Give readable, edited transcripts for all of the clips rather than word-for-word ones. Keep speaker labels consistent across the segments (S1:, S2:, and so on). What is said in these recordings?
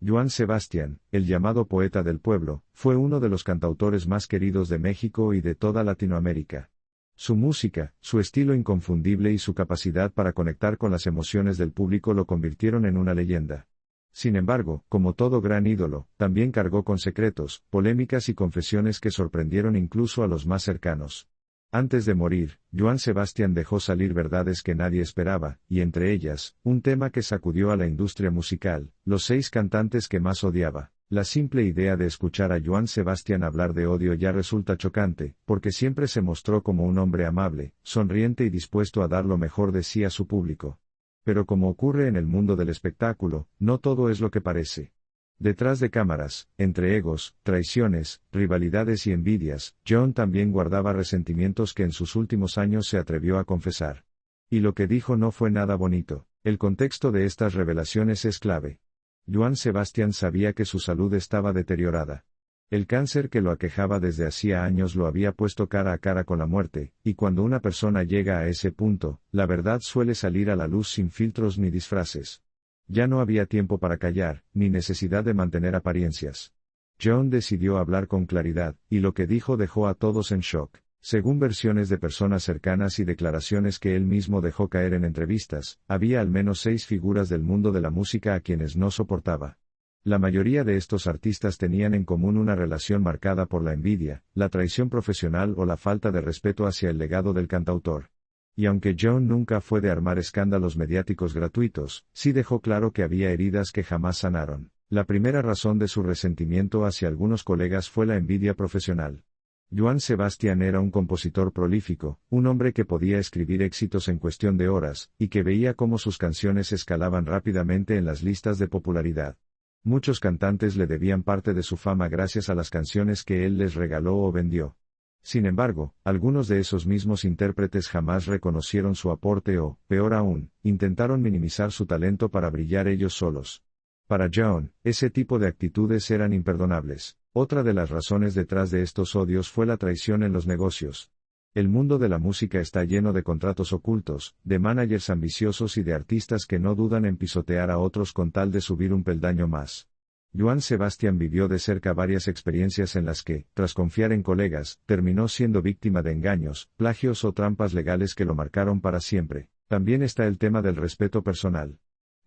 S1: Johann Sebastian, el llamado poeta del pueblo, fue uno de los cantautores más queridos de México y de toda Latinoamérica. Su música, su estilo inconfundible y su capacidad para conectar con las emociones del público lo convirtieron en una leyenda. Sin embargo, como todo gran ídolo, también cargó con secretos, polémicas y confesiones que sorprendieron incluso a los más cercanos. Antes de morir, Johann Sebastian dejó salir verdades que nadie esperaba, y entre ellas, un tema que sacudió a la industria musical, los 6 cantantes que más odiaba. La simple idea de escuchar a Johann Sebastian hablar de odio ya resulta chocante, porque siempre se mostró como un hombre amable, sonriente y dispuesto a dar lo mejor de sí a su público. Pero como ocurre en el mundo del espectáculo, no todo es lo que parece. Detrás de cámaras, entre egos, traiciones, rivalidades y envidias, John también guardaba resentimientos que en sus últimos años se atrevió a confesar. Y lo que dijo no fue nada bonito. El contexto de estas revelaciones es clave. Johann Sebastian sabía que su salud estaba deteriorada. El cáncer que lo aquejaba desde hacía años lo había puesto cara a cara con la muerte, y cuando una persona llega a ese punto, la verdad suele salir a la luz sin filtros ni disfraces. Ya no había tiempo para callar, ni necesidad de mantener apariencias. John decidió hablar con claridad, y lo que dijo dejó a todos en shock. Según versiones de personas cercanas y declaraciones que él mismo dejó caer en entrevistas, había al menos 6 figuras del mundo de la música a quienes no soportaba. La mayoría de estos artistas tenían en común una relación marcada por la envidia, la traición profesional o la falta de respeto hacia el legado del cantautor. Y aunque John nunca fue de armar escándalos mediáticos gratuitos, sí dejó claro que había heridas que jamás sanaron. La primera razón de su resentimiento hacia algunos colegas fue la envidia profesional. Johann Sebastian era un compositor prolífico, un hombre que podía escribir éxitos en cuestión de horas, y que veía cómo sus canciones escalaban rápidamente en las listas de popularidad. Muchos cantantes le debían parte de su fama gracias a las canciones que él les regaló o vendió. Sin embargo, algunos de esos mismos intérpretes jamás reconocieron su aporte o, peor aún, intentaron minimizar su talento para brillar ellos solos. Para John, ese tipo de actitudes eran imperdonables. Otra de las razones detrás de estos odios fue la traición en los negocios. El mundo de la música está lleno de contratos ocultos, de managers ambiciosos y de artistas que no dudan en pisotear a otros con tal de subir un peldaño más. Johann Sebastian vivió de cerca varias experiencias en las que, tras confiar en colegas, terminó siendo víctima de engaños, plagios o trampas legales que lo marcaron para siempre. También está el tema del respeto personal.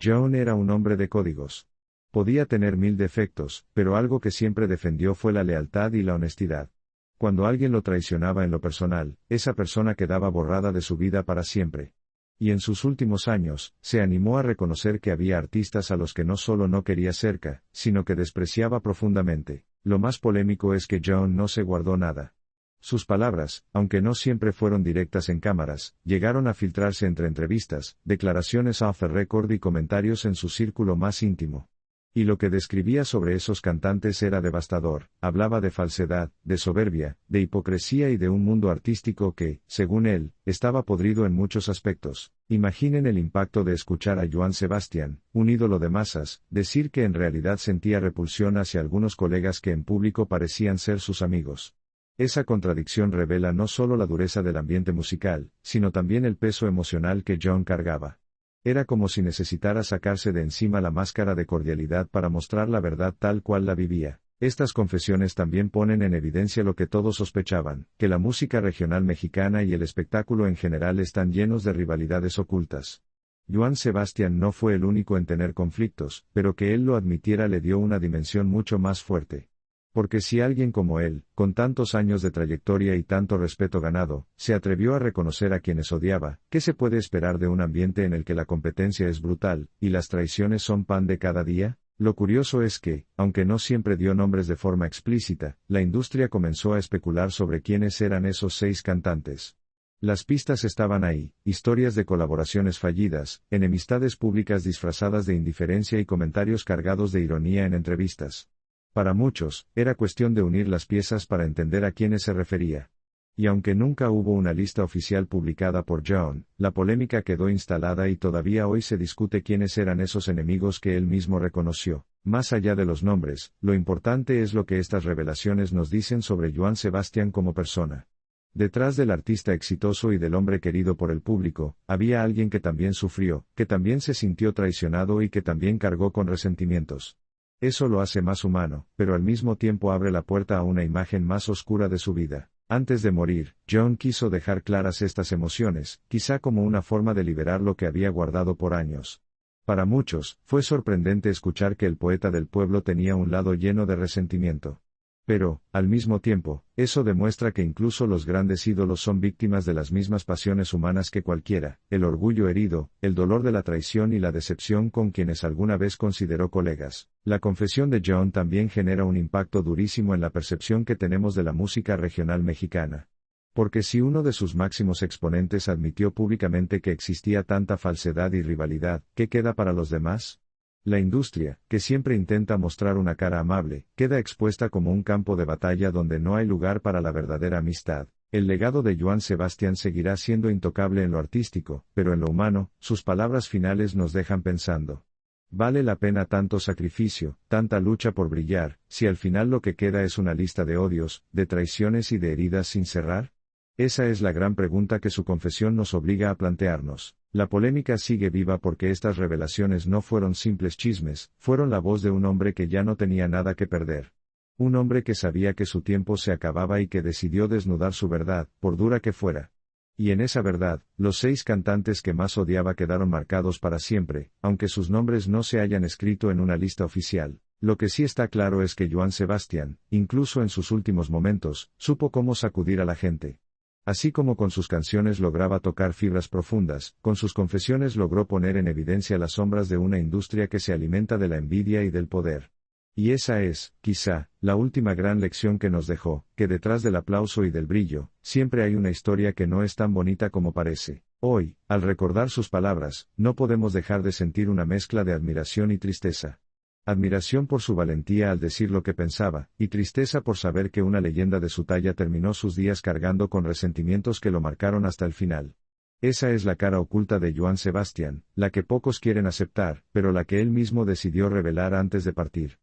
S1: John era un hombre de códigos. Podía tener 1000 defectos, pero algo que siempre defendió fue la lealtad y la honestidad. Cuando alguien lo traicionaba en lo personal, esa persona quedaba borrada de su vida para siempre. Y en sus últimos años, se animó a reconocer que había artistas a los que no solo no quería cerca, sino que despreciaba profundamente. Lo más polémico es que John no se guardó nada. Sus palabras, aunque no siempre fueron directas en cámaras, llegaron a filtrarse entre entrevistas, declaraciones off the record y comentarios en su círculo más íntimo. Y lo que describía sobre esos cantantes era devastador, hablaba de falsedad, de soberbia, de hipocresía y de un mundo artístico que, según él, estaba podrido en muchos aspectos. Imaginen el impacto de escuchar a Johann Sebastian, un ídolo de masas, decir que en realidad sentía repulsión hacia algunos colegas que en público parecían ser sus amigos. Esa contradicción revela no solo la dureza del ambiente musical, sino también el peso emocional que John cargaba. Era como si necesitara sacarse de encima la máscara de cordialidad para mostrar la verdad tal cual la vivía. Estas confesiones también ponen en evidencia lo que todos sospechaban, que la música regional mexicana y el espectáculo en general están llenos de rivalidades ocultas. Johann Sebastian no fue el único en tener conflictos, pero que él lo admitiera le dio una dimensión mucho más fuerte. Porque si alguien como él, con tantos años de trayectoria y tanto respeto ganado, se atrevió a reconocer a quienes odiaba, ¿qué se puede esperar de un ambiente en el que la competencia es brutal, y las traiciones son pan de cada día? Lo curioso es que, aunque no siempre dio nombres de forma explícita, la industria comenzó a especular sobre quiénes eran esos 6 cantantes. Las pistas estaban ahí, historias de colaboraciones fallidas, enemistades públicas disfrazadas de indiferencia y comentarios cargados de ironía en entrevistas. Para muchos, era cuestión de unir las piezas para entender a quiénes se refería. Y aunque nunca hubo una lista oficial publicada por John, la polémica quedó instalada y todavía hoy se discute quiénes eran esos enemigos que él mismo reconoció. Más allá de los nombres, lo importante es lo que estas revelaciones nos dicen sobre Johann Sebastian como persona. Detrás del artista exitoso y del hombre querido por el público, había alguien que también sufrió, que también se sintió traicionado y que también cargó con resentimientos. Eso lo hace más humano, pero al mismo tiempo abre la puerta a una imagen más oscura de su vida. Antes de morir, John quiso dejar claras estas emociones, quizá como una forma de liberar lo que había guardado por años. Para muchos, fue sorprendente escuchar que el poeta del pueblo tenía un lado lleno de resentimiento. Pero, al mismo tiempo, eso demuestra que incluso los grandes ídolos son víctimas de las mismas pasiones humanas que cualquiera, el orgullo herido, el dolor de la traición y la decepción con quienes alguna vez consideró colegas. La confesión de John también genera un impacto durísimo en la percepción que tenemos de la música regional mexicana. Porque si uno de sus máximos exponentes admitió públicamente que existía tanta falsedad y rivalidad, ¿qué queda para los demás? La industria, que siempre intenta mostrar una cara amable, queda expuesta como un campo de batalla donde no hay lugar para la verdadera amistad. El legado de Joan Sebastián seguirá siendo intocable en lo artístico, pero en lo humano, sus palabras finales nos dejan pensando. ¿Vale la pena tanto sacrificio, tanta lucha por brillar, si al final lo que queda es una lista de odios, de traiciones y de heridas sin cerrar? Esa es la gran pregunta que su confesión nos obliga a plantearnos. La polémica sigue viva porque estas revelaciones no fueron simples chismes, fueron la voz de un hombre que ya no tenía nada que perder. Un hombre que sabía que su tiempo se acababa y que decidió desnudar su verdad, por dura que fuera. Y en esa verdad, los 6 cantantes que más odiaba quedaron marcados para siempre, aunque sus nombres no se hayan escrito en una lista oficial. Lo que sí está claro es que Joan Sebastián, incluso en sus últimos momentos, supo cómo sacudir a la gente. Así como con sus canciones lograba tocar fibras profundas, con sus confesiones logró poner en evidencia las sombras de una industria que se alimenta de la envidia y del poder. Y esa es, quizá, la última gran lección que nos dejó, que detrás del aplauso y del brillo, siempre hay una historia que no es tan bonita como parece. Hoy, al recordar sus palabras, no podemos dejar de sentir una mezcla de admiración y tristeza. Admiración por su valentía al decir lo que pensaba, y tristeza por saber que una leyenda de su talla terminó sus días cargando con resentimientos que lo marcaron hasta el final. Esa es la cara oculta de Joan Sebastián, la que pocos quieren aceptar, pero la que él mismo decidió revelar antes de partir.